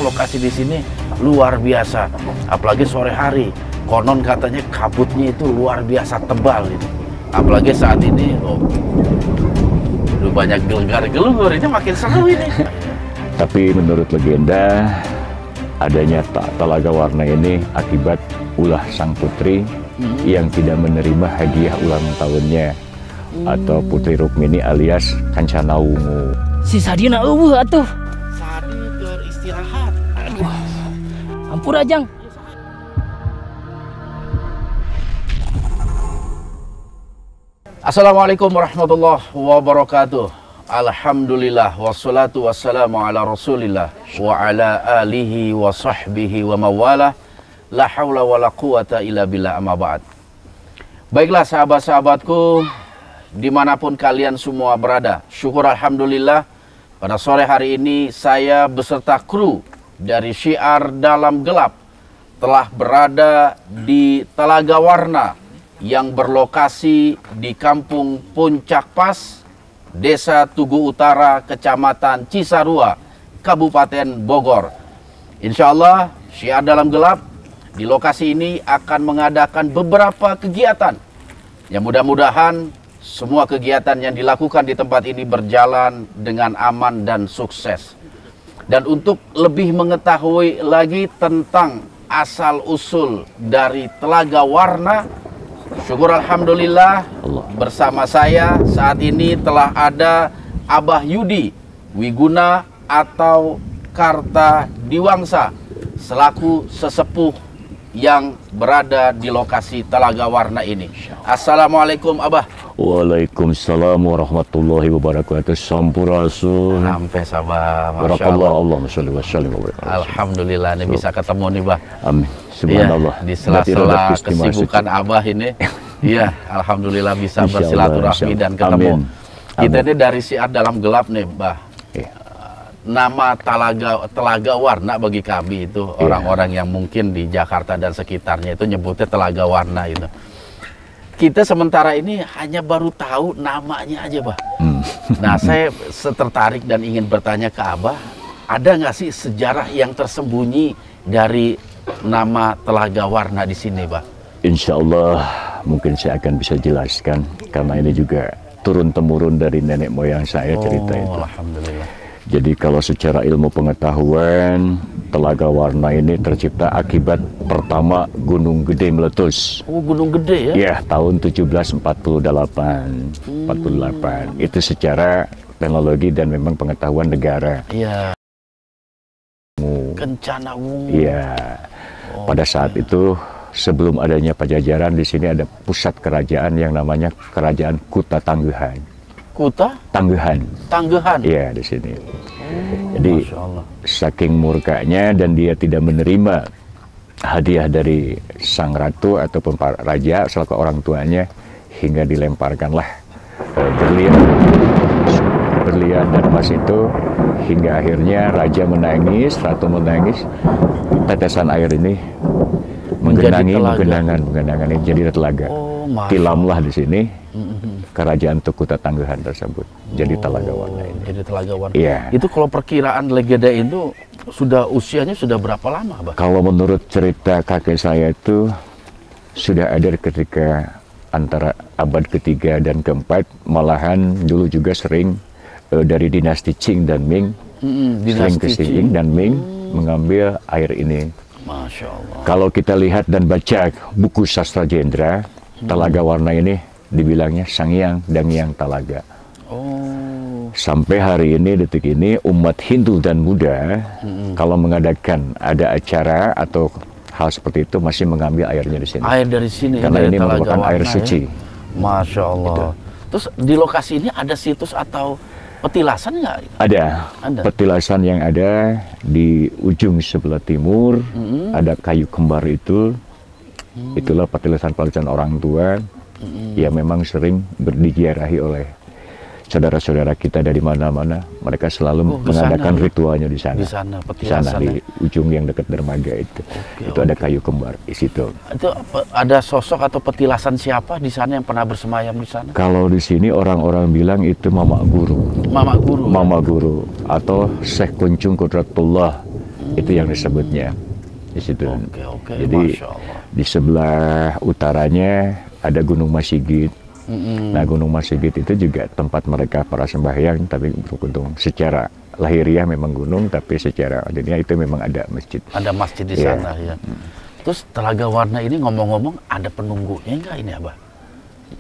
lokasi di sini luar biasa. Apalagi sore hari. Konon katanya kabutnya itu luar biasa tebal ini. Apalagi saat ini, udah banyak gelegar-gelugur, ini makin seru ini. Tapi menurut legenda, adanya Telaga Warna ini akibat ulah sang putri yang tidak menerima hadiah ulang tahunnya atau Putri Rukmini alias Kancana Wungu. Si Sadina eueuh atuh. Sadi beristirahat. Aduh. Ampura Jang. Assalamualaikum warahmatullahi wabarakatuh. Alhamdulillah wassalatu wassalamu ala Rasulillah wa ala alihi wa sahbihi wa mawalah. La haula wa la quwata illa billah, amma ba'd. Baiklah sahabat-sahabatku, dimanapun kalian semua berada, syukur alhamdulillah pada sore hari ini saya beserta kru dari Syiar Dalam Gelap telah berada di Telaga Warna yang berlokasi di Kampung Puncak Pas, Desa Tugu Utara, Kecamatan Cisarua, Kabupaten Bogor. Insya Allah Syiar Dalam Gelap di lokasi ini akan mengadakan beberapa kegiatan yang mudah-mudahan semua kegiatan yang dilakukan di tempat ini berjalan dengan aman dan sukses. Dan untuk lebih mengetahui lagi tentang asal-usul dari Telaga Warna, syukur alhamdulillah bersama saya saat ini telah ada Abah Yudi Wiguna atau Karta Diwangsa selaku sesepuh yang berada di lokasi Telaga Warna ini. Assalamualaikum Abah. Waalaikumsalam warahmatullahi wabarakatuh. Sampurasun. Sampai sabar. Barakallah, Allahumma sholli wa sallim wa barik. Alhamdulillah ini bisa ketemu nih Bah. Amin. Subhanallah. Ya, di sela-sela kesibukan Abah ini. Iya, alhamdulillah bisa bersilaturahmi dan ketemu. Amin. Kita ini dari Syiar Dalam Gelap nih, Bah. Nama Telaga Warna bagi kami itu orang-orang yang mungkin di Jakarta dan sekitarnya itu nyebutnya Telaga Warna itu. Kita sementara ini hanya baru tahu namanya aja, Bah. Nah, saya tertarik dan ingin bertanya ke Abah, ada nggak sih sejarah yang tersembunyi dari nama Telaga Warna di sini, Bah? Insya Allah mungkin saya akan bisa jelaskan karena ini juga turun-temurun dari nenek moyang saya cerita itu. Alhamdulillah. Jadi kalau secara ilmu pengetahuan, Telaga Warna ini tercipta akibat pertama Gunung Gede meletus. Oh, Gunung Gede ya? Ya, tahun 1748. Itu secara teknologi dan memang pengetahuan negara. Iya. Kencana Wungu. Iya. Pada saat itu sebelum adanya Pajajaran, di sini ada pusat kerajaan yang namanya Kerajaan Kuta Tangguhan. Kuta? Tangguhan. Tangguhan? Iya, di sini. Jadi, Masya Allah, saking murkanya dan dia tidak menerima hadiah dari sang ratu ataupun para raja selaku orang tuanya, hingga dilemparkanlah berlian dan emas itu, hingga akhirnya raja menangis, ratu menangis, tetesan air ini menggenangi ini jadi telaga. Tilamlah di sini kerajaan Kuta Tangguhan tersebut. Jadi Telaga Warna ini. Jadi Telaga Warna. Iya. Itu kalau perkiraan legenda itu usianya sudah berapa lama, Bah? Kalau menurut cerita kakek saya itu sudah ada ketika antara abad ketiga dan keempat, malahan dulu juga sering dari dinasti Qing dan Ming, sering ke Qing dan Ming mengambil air ini. Masya Allah. Kalau kita lihat dan baca buku sastra Jendra, Telaga Warna ini dibilangnya Sangyang Dangyang Talaga. Sampai hari ini, detik ini, umat Hindu dan Buddha kalau mengadakan ada acara atau hal seperti itu masih mengambil airnya di sini. Air dari sini. Karena dari ini merupakan air suci. Ya? Masya Allah. Gitu. Terus di lokasi ini ada situs atau petilasan nggak? Ada. Petilasan yang ada di ujung sebelah timur, ada kayu kembar itu. Itulah petilasan-petilasan orang tua yang memang sering diziarahi oleh saudara-saudara kita dari mana-mana. Mereka selalu mengadakan ritualnya di sana. Di sana di ujung yang dekat dermaga itu. Itu ada kayu kembar di situ. Itu ada sosok atau petilasan siapa di sana yang pernah bersemayam di sana? Kalau di sini orang-orang bilang itu Mama Guru. Mama Guru. Mama Guru atau Syekh Kuncung Qudratullah Itu yang disebutnya di situ. Oke, Jadi Masya Allah. di sebelah utaranya ada Gunung Masigit. Nah, Gunung Masigit itu juga tempat mereka para sembahyang, tapi beruntung secara lahiriah memang gunung, tapi secara dunia itu memang ada masjid. Ada masjid di Iya. sana ya. Terus Telaga Warna ini ngomong-ngomong ada penunggunya enggak ini Abah?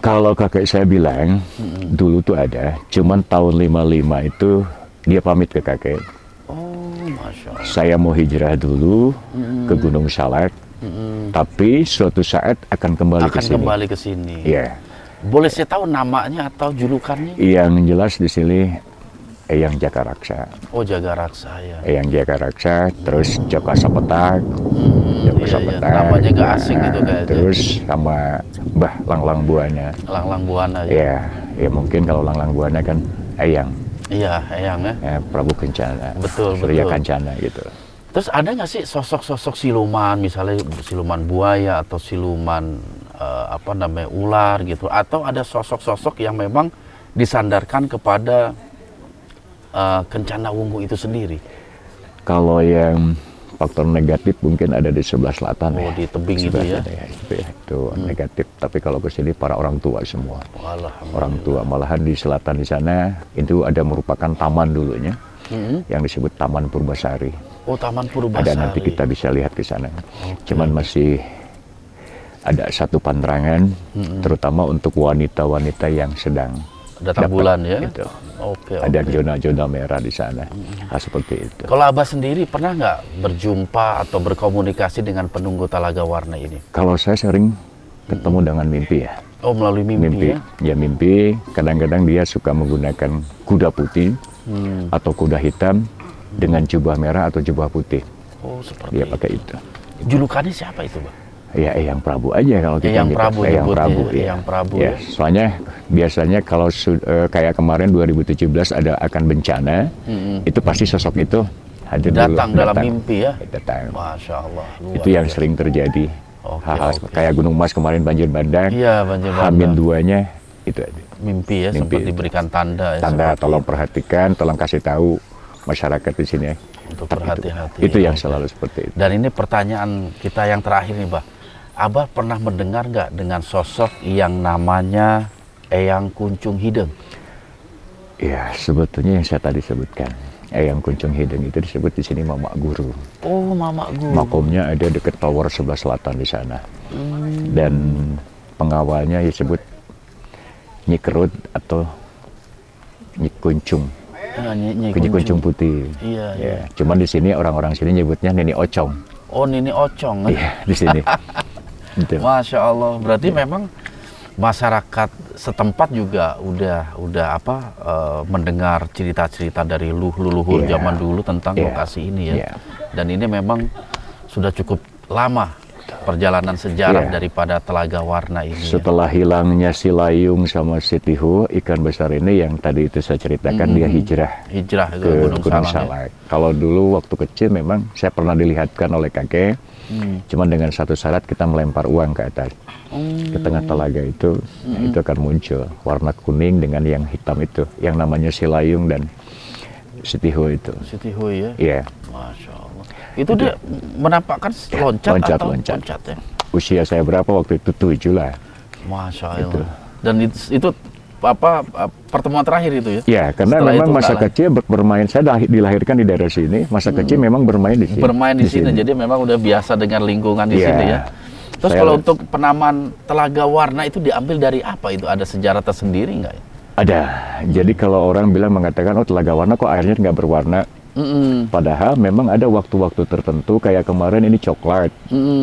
Kalau kakek saya bilang, dulu tuh ada, cuman tahun 55 itu dia pamit ke kakek. Oh, Masya Allah. Saya mau hijrah dulu ke Gunung Salak, tapi suatu saat akan kembali ke Akan sini. kembali ke sini. Iya. Boleh saya tahu namanya atau julukannya? Yang jelas di sini Eyang Jakaraksa. Oh, Jaga Raksa ya. Eyang Jakaraksa, terus Jaka Sapetak, Jaka iya, Sapetak. namanya nggak asing gitu kayaknya. Terus sama Mbah Langlang Buana. Langlang Buana ya. Ya, ya mungkin kalau Langlang Buana kan Eyang, Iya, Eyang ya. ya, Prabu Kencana, Betul, Surya betul. Kancana gitu. Terus ada nggak sih sosok-sosok siluman, misalnya siluman buaya atau siluman apa namanya ular gitu, atau ada sosok-sosok yang memang disandarkan kepada Kencana Wungu itu sendiri? Kalau yang faktor negatif mungkin ada di sebelah selatan. Oh, ya. di tebing itu Sebelah ya? sana itu negatif. Tapi kalau ke sini para orang tua semua. Alhamdulillah. Orang tua, malahan di selatan di sana itu ada merupakan taman dulunya yang disebut Taman Purbasari. Oh, Taman Purbasari. Ada, nanti kita bisa lihat ke sana. Cuman masih ada satu pandangan, terutama untuk wanita-wanita yang sedang Datang dapat bulan ya? gitu. Oke, Ada oke. zona-zona merah di sana. Nah, seperti itu. Kalau Abah sendiri pernah nggak berjumpa atau berkomunikasi dengan penunggu Telaga Warna ini? Kalau saya sering ketemu dengan mimpi ya. Oh, melalui mimpi, ya? Ya mimpi. Kadang-kadang dia suka menggunakan kuda putih atau kuda hitam dengan jubah merah atau jubah putih. Oh, seperti Dia itu. pakai itu. Julukannya siapa itu, Bang? Ya Eyang Prabu aja kalau kita Eyang gitu. Prabu Eyang nyebutnya, Prabu, ya. ya. Eyang Prabu, Ya, ya. soalnya biasanya kalau kayak kemarin 2017 ada akan bencana, itu pasti sosok itu hadir Datang dulu. dalam mimpi ya? Datang. Masya Allah. luar Itu yang biasa. sering terjadi. Oke, Hal-hal oke. kayak Gunung Mas kemarin banjir bandang. Iya, banjir bandang. Hamin duanya itu ada. Mimpi ya, Mimpi sempat itu. diberikan tanda ya. Tanda seperti tolong perhatikan, tolong kasih tahu masyarakat di sini. Untuk Tetap berhati-hati. Itu yang Oke. selalu seperti itu. Dan ini pertanyaan kita yang terakhir nih, Bah. Abah pernah mendengar nggak dengan sosok yang namanya Eyang Kuncung Hideng? Ya, sebetulnya yang saya tadi sebutkan, Eyang Kuncung Hideng itu disebut di sini Mama Guru. Oh, Mama Guru. Makomnya ada dekat tower sebelah selatan di sana. Dan pengawalnya disebut Nyi Kerut atau Nyi Kuncung. Ah, Nyi Nyi Kuncung Putih. Iya, Ya, cuman di sini orang-orang sini nyebutnya Nini Ocong. Oh, Nini Ocong. Iya, di sini. Gitu. Masya Allah. Berarti memang masyarakat setempat juga udah mendengar cerita-cerita dari leluhur Iya. zaman dulu tentang Iya. lokasi ini ya. Iya. Dan ini memang sudah cukup lama perjalanan sejarah Iya. daripada Telaga Warna ini. Ya. Setelah hilangnya si Layung sama si Tihu, ikan besar ini yang tadi itu saya ceritakan, dia hijrah Hijrah ke ke Gunung Salak. Ya. Salak. Kalau dulu waktu kecil memang saya pernah dilihatkan oleh kakek, cuman dengan satu syarat kita melempar uang ke atas. Ke tengah telaga itu, itu akan muncul warna kuning dengan yang hitam itu, yang namanya si Layung dan si Tihu itu. Siti Hui ya. Iya, Masya Allah. Itu dia menampakkan loncat atau loncat. ya? Usia saya berapa waktu itu? 7 lah. Masya Allah. Dan itu apa pertemuan terakhir itu ya? Ya, karena Setelah memang itu masa kalah. kecil bermain, saya dilahirkan di daerah sini, masa kecil memang bermain di sini. Bermain di sini, jadi memang udah biasa dengan lingkungan di Iya. sini ya. Terus Saya- kalau untuk penamaan Telaga Warna itu diambil dari apa itu? Ada sejarah tersendiri nggak ya? Ada. Jadi kalau orang bilang mengatakan, oh Telaga Warna kok airnya nggak berwarna. Padahal memang ada waktu-waktu tertentu, kayak kemarin ini coklat.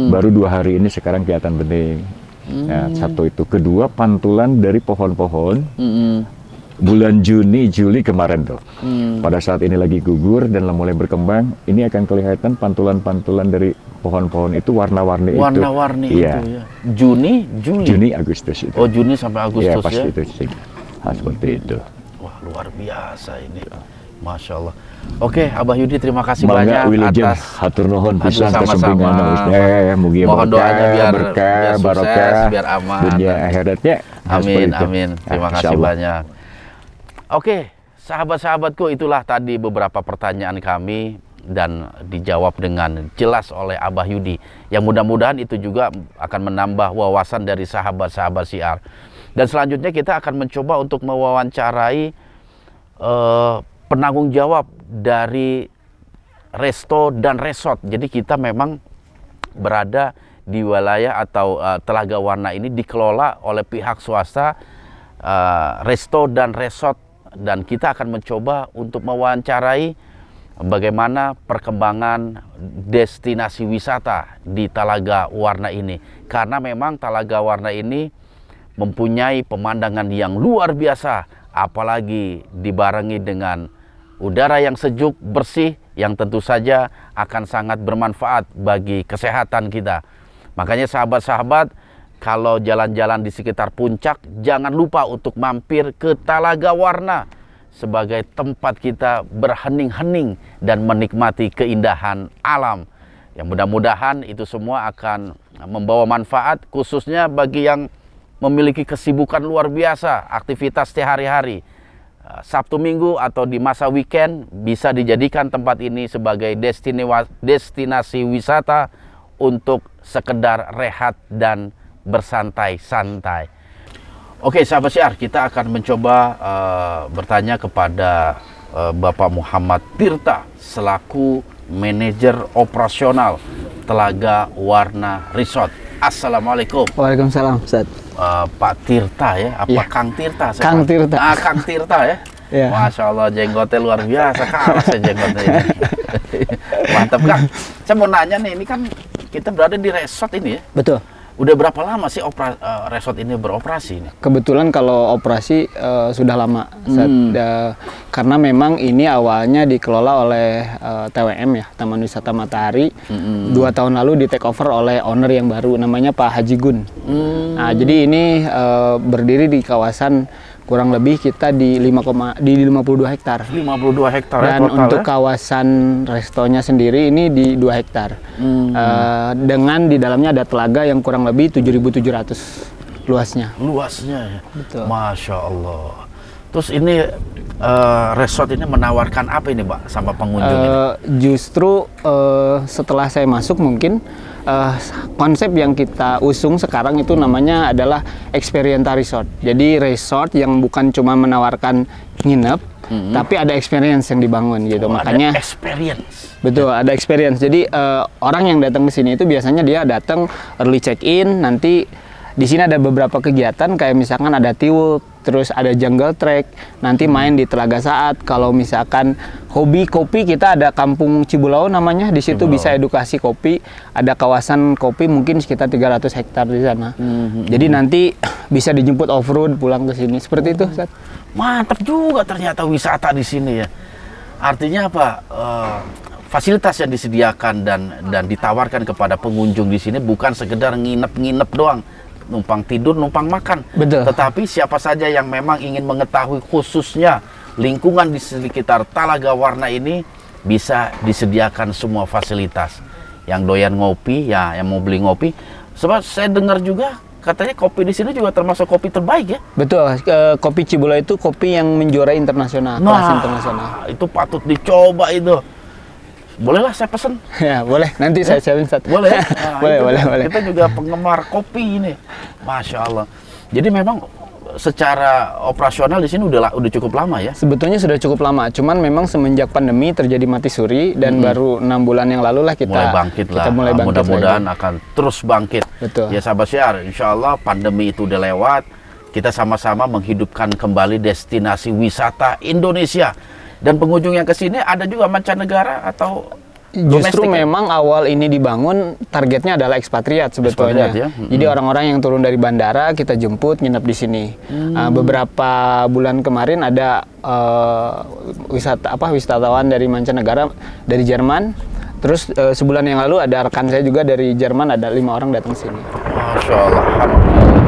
Baru 2 hari ini sekarang kelihatan bening. Nah, satu itu. Kedua, pantulan dari pohon-pohon. Bulan Juni, Juli kemarin tuh. Pada saat ini lagi gugur dan mulai berkembang, ini akan kelihatan pantulan-pantulan dari pohon-pohon itu warna-warni itu. Warna-warni Iya. itu ya. Juni, Juli. Juni, Agustus itu. Oh, Juni sampai Agustus Iya, ya. pasti itu sih. Hal seperti itu. Wah, luar biasa ini. Masya Allah. Oke, Abah Yudi terima kasih Mangga banyak wilujeng atas hatur nuhun Aduh, pisan sama-sama. kasempingan mugi Mohon doanya biar berkah sukses, barokah biar aman. dunia akhiratnya. Nah, seperti Amin, itu. amin. Terima Nah, kasih insyaallah. banyak. Oke, sahabat-sahabatku, itulah tadi beberapa pertanyaan kami dan dijawab dengan jelas oleh Abah Yudi. Yang mudah-mudahan itu juga akan menambah wawasan dari sahabat-sahabat syiar. Dan selanjutnya kita akan mencoba untuk mewawancarai penanggung jawab dari resto dan resort. Jadi kita memang berada di wilayah atau Telaga Warna ini dikelola oleh pihak swasta, resto dan resort, dan kita akan mencoba untuk mewawancarai bagaimana perkembangan destinasi wisata di Telaga Warna ini. Karena memang Telaga Warna ini mempunyai pemandangan yang luar biasa, apalagi dibarengi dengan udara yang sejuk, bersih, yang tentu saja akan sangat bermanfaat bagi kesehatan kita. Makanya sahabat-sahabat, kalau jalan-jalan di sekitar puncak, jangan lupa untuk mampir ke Telaga Warna sebagai tempat kita berhening-hening dan menikmati keindahan alam. Yang mudah-mudahan itu semua akan membawa manfaat, khususnya bagi yang memiliki kesibukan luar biasa, aktivitas sehari-hari. Sabtu Minggu atau di masa weekend bisa dijadikan tempat ini sebagai destinasi wisata untuk sekedar rehat dan bersantai-santai. Oke sahabat syiar, kita akan mencoba bertanya kepada Bapak Muhammad Tirta selaku manajer operasional Telaga Warna Resort. Assalamualaikum. Waalaikumsalam, Ustaz. Pak Tirta ya, apa Ya. Kang Tirta? Kang Tirta. Kang Tirta ya. Ya. Masya Allah, jenggotnya luar biasa, kalah saya jenggotnya ini. Mantap Kang. Saya mau nanya nih, ini kan kita berada di resort ini ya. Betul. Udah berapa lama sih resort ini beroperasi ini? Kebetulan kalau operasi sudah lama, Ustaz. Karena memang ini awalnya dikelola oleh TWM ya, Taman Wisata Matahari. 2 tahun lalu di take over oleh owner yang baru, namanya Pak Haji Gun. Nah, jadi ini berdiri di kawasan kurang lebih kita di 52 hektar. 52 hektar ya Dan total untuk ya? kawasan restonya sendiri ini di 2 hektar. Dengan di dalamnya ada telaga yang kurang lebih 7.700 luasnya. Luasnya ya. Betul. Masya Allah. Terus ini resort ini menawarkan apa ini Pak sama pengunjung ini? Justru setelah saya masuk mungkin konsep yang kita usung sekarang itu namanya adalah experiential resort. Jadi resort yang bukan cuma menawarkan nginep, tapi ada experience yang dibangun gitu. Makanya ada experience. betul, ada experience. Jadi orang yang datang ke sini itu biasanya dia datang early check-in, nanti di sini ada beberapa kegiatan kayak misalkan ada tiwul, terus ada jungle trek, nanti main di Telaga Saat. Kalau misalkan hobi kopi, kita ada Kampung Cibulau namanya, di situ bisa edukasi kopi, ada kawasan kopi mungkin sekitar 300 hektar di sana. Jadi nanti bisa dijemput off-road pulang ke sini, seperti itu, Ustaz. Mantap juga ternyata wisata di sini ya. Artinya apa? Fasilitas yang disediakan dan ditawarkan kepada pengunjung di sini bukan sekedar nginep-nginep doang, numpang tidur, numpang makan. Betul. Tetapi siapa saja yang memang ingin mengetahui khususnya lingkungan di sekitar Telaga Warna ini, bisa disediakan semua fasilitas. Yang doyan ngopi, ya yang mau beli ngopi. Sebab saya dengar juga katanya kopi di sini juga termasuk kopi terbaik ya. Betul, kopi Cibulau itu kopi yang menjuarai internasional, kelas internasional. Itu patut dicoba itu. Bolehlah saya pesen. Ya, boleh. Nanti saya siapin, Ustaz. Boleh ya? Nah, boleh, itu boleh. Kita juga penggemar kopi ini. Masya Allah. Jadi memang secara operasional di sini udah cukup lama ya? Sebetulnya sudah cukup lama, cuman memang semenjak pandemi terjadi mati suri dan baru 6 bulan yang lalu lah kita mulai bangkit lah. mulai bangkit Mudah-mudahan lagi. akan terus bangkit. Betul. Ya sahabat syiar, insya Allah pandemi itu udah lewat. Kita sama-sama menghidupkan kembali destinasi wisata Indonesia. Dan pengunjung yang ke sini ada juga mancanegara atau Justru domestik ya? memang awal ini dibangun targetnya adalah ekspatriat sebetulnya. Ekspatriat, ya? Jadi orang-orang yang turun dari bandara kita jemput nginep di sini. Beberapa bulan kemarin ada wisatawan dari mancanegara dari Jerman. Terus sebulan yang lalu ada rekan saya juga dari Jerman, ada 5 orang datang sini. Masya Allah. Alhamdulillah.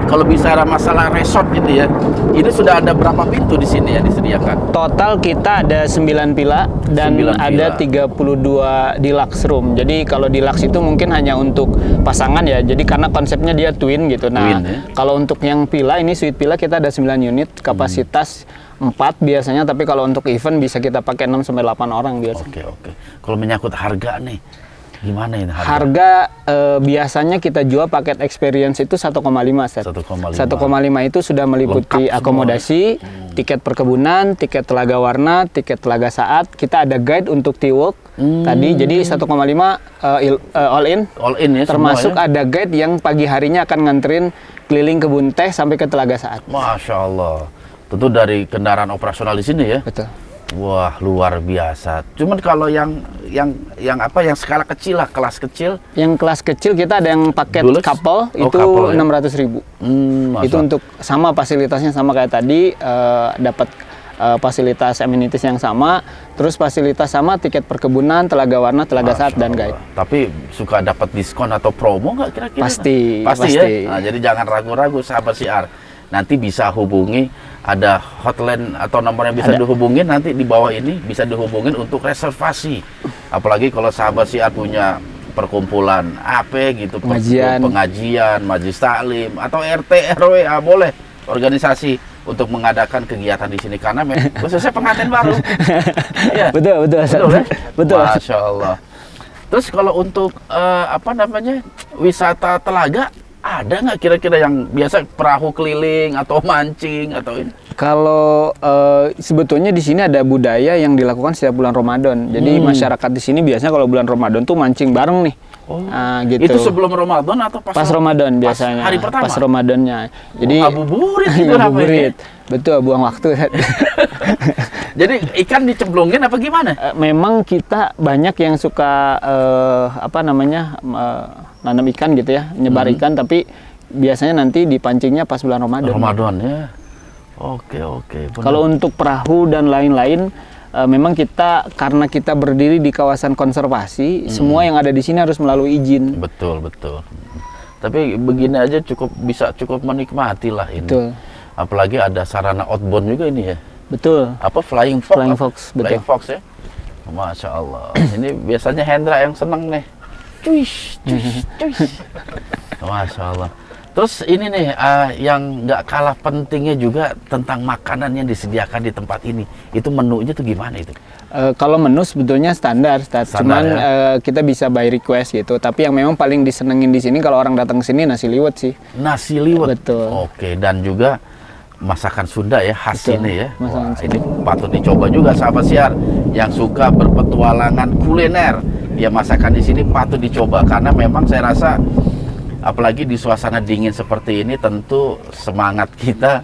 kalau bicara masalah resort gitu ya, ini sudah ada berapa pintu di sini yang disediakan? Total kita ada 9 villa dan 9 ada 32 deluxe room. Jadi kalau deluxe itu mungkin hanya untuk pasangan ya. Jadi karena konsepnya dia twin gitu. Nah, Twin, ya? kalau untuk yang villa ini suite villa kita ada 9 unit, kapasitas 4 biasanya, tapi kalau untuk event bisa kita pakai 6 sampai 8 orang biasa. Oke. Kalau menyangkut harga nih, gimana ini harga? Harga biasanya kita jual paket experience itu 1,5 set. 1,5. 1,5 itu sudah meliputi Lengkap semua. akomodasi, tiket perkebunan, tiket telaga warna, tiket telaga saat. Kita ada guide untuk T-Walk tadi. Jadi 1,5 all in. All in ya Termasuk semua ya? ada guide yang pagi harinya akan nganterin keliling kebun teh sampai ke telaga saat. Masya Allah. Tentu dari kendaraan operasional di sini ya. Betul. Wah, luar biasa. Cuman kalau yang skala kecil lah, kelas kecil. Yang kelas kecil kita ada yang paket Deluxe? couple Oh, itu couple, ya? 600.000. Itu untuk sama fasilitasnya sama kayak tadi, dapat fasilitas amenities yang sama, terus fasilitas sama, tiket perkebunan, telaga warna, telaga saat, dan guide. Tapi suka dapat diskon atau promo nggak kira-kira? Pasti. Ya. Nah, jadi jangan ragu-ragu sahabat siar. Nanti bisa hubungi, ada hotline atau nomor yang bisa dihubungin nanti di bawah ini bisa dihubungin untuk reservasi. Apalagi kalau sahabat siar punya perkumpulan apa gitu, pengajian, majelis taklim atau RT RW, boleh organisasi untuk mengadakan kegiatan di sini karena khususnya pengantin baru. Ya. Betul. Ya? Betul. Masya Allah. Terus kalau untuk wisata telaga, ada nggak kira-kira yang biasa perahu keliling atau mancing atau ini? Kalau sebetulnya di sini ada budaya yang dilakukan setiap bulan Ramadan. Jadi masyarakat di sini biasanya kalau bulan Ramadan tuh mancing bareng nih. Nah, gitu. Itu sebelum Ramadan atau pas Ramadan biasanya? Hari pertama? Pas Ramadannya. Jadi ngabuburit itu ngabuburit. Betul, buang waktu. Jadi ikan dicemplungin apa gimana? Memang kita banyak yang suka nanam ikan gitu ya, nyebar ikan, tapi biasanya nanti dipancingnya pas bulan Ramadan. Ramadan ya. Oke. Kalau untuk perahu dan lain-lain, memang kita karena kita berdiri di kawasan konservasi, semua yang ada di sini harus melalui izin. Betul. Tapi begini aja cukup menikmati lah ini. Betul. Apalagi ada sarana outbound juga ini ya. Betul. Apa Flying Fox? Flying Fox, betul. Flying Fox ya. Masya Allah. Ini biasanya Hendra yang seneng nih. Cuish. Masya Allah. Terus ini nih yang nggak kalah pentingnya juga tentang makanan yang disediakan di tempat ini. Itu menunya tuh gimana itu? Kalau menu sebetulnya standar cuman ya? kita bisa by request gitu. Tapi yang memang paling disenengin di sini kalau orang datang ke sini nasi liwet sih. Nasi liwet. Betul. Oke, dan juga masakan Sunda ya, khas ini ya. Masakan Wah, ini patut dicoba juga sahabat siar yang suka berpetualangan kuliner. Ya, masakan di sini patut dicoba karena memang saya rasa apalagi di suasana dingin seperti ini tentu semangat kita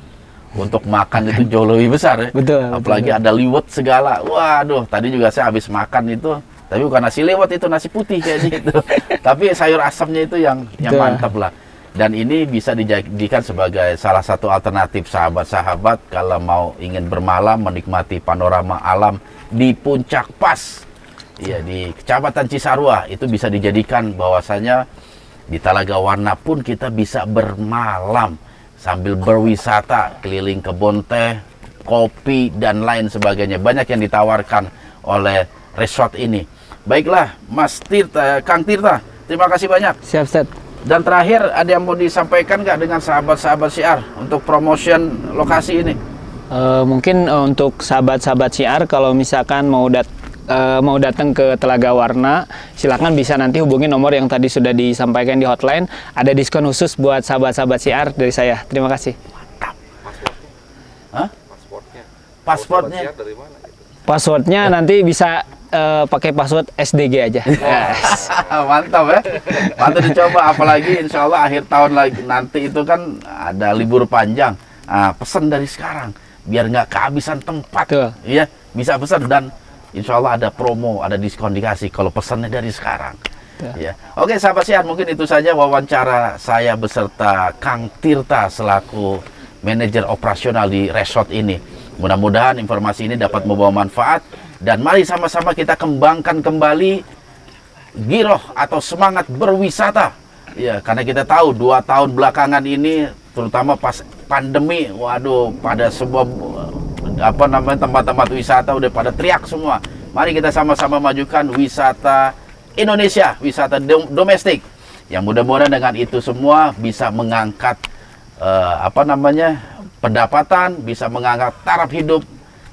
untuk makan itu jauh lebih besar ya. Betul. Apalagi ada liwet segala. Waduh, tadi juga saya habis makan itu, tapi bukan nasi liwet, itu nasi putih kayaknya itu. Tapi sayur asamnya itu yang mantap lah. Dan ini bisa dijadikan sebagai salah satu alternatif sahabat-sahabat kalau mau ingin bermalam menikmati panorama alam di Puncak Pas. Ya, di Kecamatan Cisarua itu bisa dijadikan bahwasanya di Talaga Warna pun kita bisa bermalam sambil berwisata keliling kebun teh, kopi dan lain sebagainya. Banyak yang ditawarkan oleh resort ini. Baiklah, Mas Tirta, Kang Tirta, terima kasih banyak. Siap, Set. Dan terakhir ada yang mau disampaikan nggak dengan sahabat-sahabat siar untuk promotion lokasi ini? Mungkin untuk sahabat-sahabat siar kalau misalkan mau datang ke Telaga Warna, silakan bisa nanti hubungi nomor yang tadi sudah disampaikan di hotline. Ada diskon khusus buat sahabat-sahabat CR dari saya. Terima kasih. Mantap. Hah? Pasportnya? Passwordnya nanti bisa pakai password SDG aja. Yes. Mantap ya. Patut dicoba, apalagi insya Allah akhir tahun lagi nanti itu kan ada libur panjang. Pesan dari sekarang biar nggak kehabisan tempat. Iya, bisa pesan dan insya Allah ada promo, ada diskon dikasih kalau pesannya dari sekarang. Ya. Oke sahabat siar, mungkin itu saja wawancara saya beserta Kang Tirta selaku manajer operasional di resort ini. Mudah-mudahan informasi ini dapat membawa manfaat dan mari sama-sama kita kembangkan kembali giroh atau semangat berwisata. Ya, karena kita tahu 2 tahun belakangan ini terutama pas pandemi. Waduh, pada sebuah tempat-tempat wisata udah pada teriak semua. Mari kita sama-sama majukan wisata Indonesia, wisata domestik. Yang mudah-mudahan dengan itu semua bisa mengangkat pendapatan, bisa mengangkat taraf hidup.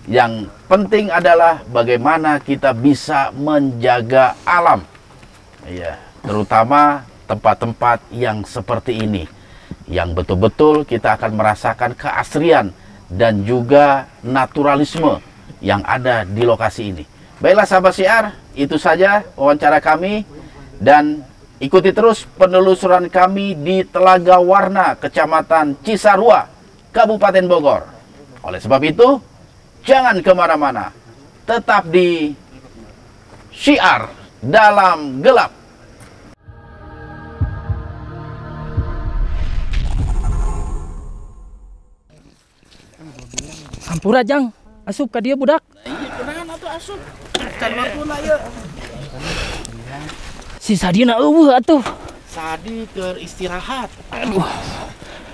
Yang penting adalah bagaimana kita bisa menjaga alam. Ya, terutama tempat-tempat yang seperti ini, yang betul-betul kita akan merasakan keasrian dan juga naturalisme yang ada di lokasi ini. Baiklah sahabat Syiar, itu saja wawancara kami, dan ikuti terus penelusuran kami di Telaga Warna, Kecamatan Cisarua, Kabupaten Bogor. Oleh sebab itu, jangan kemana-mana, tetap di Syiar Dalam Gelap. Hampura Jang, asup ka dia budak. Iya, kenaon atuh asup. Can waktu ya. Si Sadina eueuh atuh. Sadi keur istirahat. Aduh.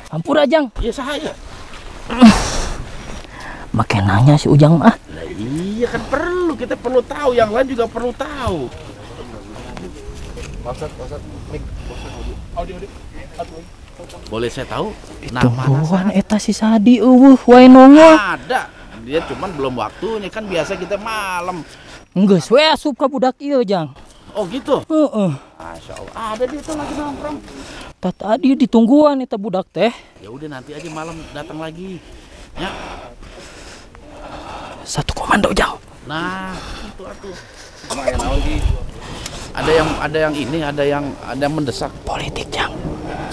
Hampura Jang. Iya sahaya. Make nanya si Ujang mah. Nah, iya kan perlu, kita perlu tahu, yang lain juga perlu tahu. Boleh saya tahu Tungguan eta si Sadi eueuh wae nongol. Ada. Dia cuman belum waktunya, kan biasa kita malam. Geus we asup ka budak ieu Jang. Oh gitu? Heeh. Masya Allah. Ada dia tuh lagi nongkrong. Tadi ditungguan eta budak teh. Ya udah nanti aja malam datang lagi. Ya. Satu komando Jang. Nah, itu atuh. Ada yang mendesak. Politik Jang.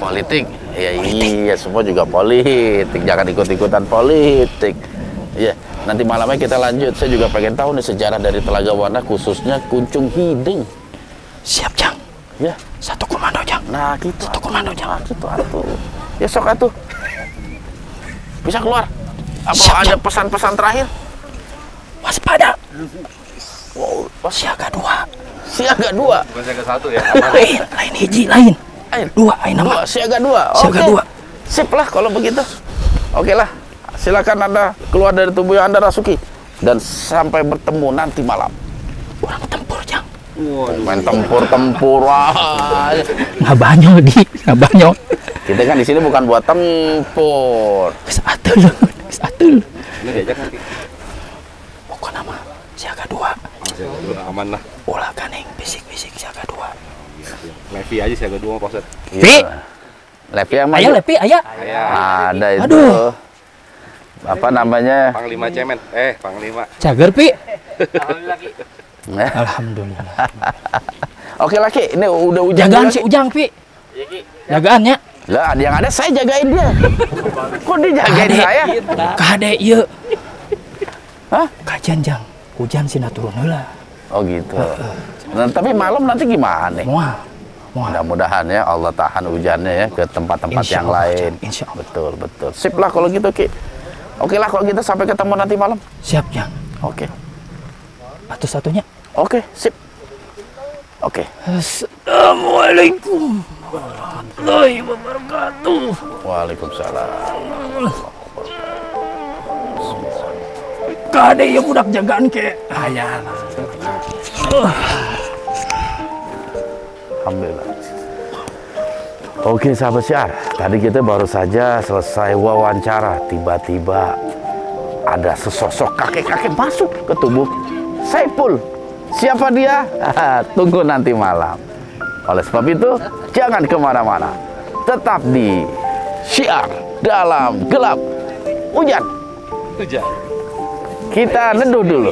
Politik? Ya iya, semua juga politik. Jangan ikut-ikutan politik. Iya, nanti malamnya kita lanjut. Saya juga pengen tahu nih sejarah dari Telaga Warna, khususnya Kuncung Hideng. Siap Jang. Ya, Satu komando Jang. nah gitu. Satu komando Jang. Gitu atuh. Ya sok atuh. Bisa keluar. Apa Siap, ada Jang. pesan-pesan terakhir? Waspada. Wow, Siaga 2. siaga 2. Bukan siaga 1 ya. Lain hiji lain. Ayo. 2 aing nama. Siaga 2. Siaga Oke. 2. Sip lah kalau begitu. Oke lah. Silakan Anda keluar dari tubuh yang Anda rasuki dan sampai bertemu nanti malam. Orang tempur Jang. Main tempur-tempur. Ngabanyo di, ngabanyo. Kita kan di sini bukan buat tempur. Geus atuh. Geus atuh. Ini diajak nanti. Pokokna mah siaga 2. Siaga 2 aman lah. Ulah kaneng bisik-bisik siaga 2. Levi aja siaga 2 Pak Ustaz. Pi. Levi yang Aya maju. lepi aya. Ada itu. Aduh. Apa namanya? Panglima Cemen. Panglima. Cager Pi. Alhamdulillah. Oke laki, ini udah hujan. Jagaan juga, si Ki. Ujang Pi. Jagaannya. Lah, yang ada saya jagain dia. Kok dia jagain saya? Kade ieu. Hah? Kajian Jang. Hujan sih turun heula. Oh gitu. Nah, tapi malam nanti gimana? Moal. Mudah-mudahan ya Allah tahan hujannya ya ke tempat-tempat Insya yang Allah, lain. Jang. Insya Allah. Betul, betul. Sip lah kalau gitu, Ki. Oke lah kalau gitu sampai ketemu nanti malam. Siap Jang. Oke. Satu-satunya. Oke, sip. Oke. Assalamualaikum warahmatullahi wabarakatuh. Waalaikumsalam. Kade ya budak jagaan ke. Aya. Alhamdulillah. Oke sahabat Syiar, tadi kita baru saja selesai wawancara. Tiba-tiba ada sesosok kakek-kakek masuk ke tubuh Saiful. Siapa dia? Tunggu nanti malam. Oleh sebab itu, jangan kemana-mana. Tetap di Syiar Dalam Gelap. Hujan. Kita neduh dulu.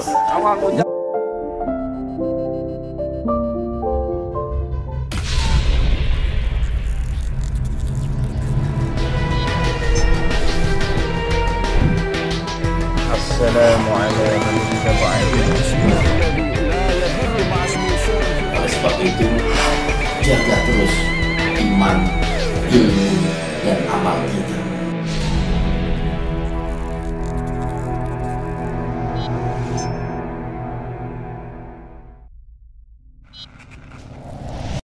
Assalamualaikum Oleh sebab itu, jaga terus iman, ilmu, dan amal kita.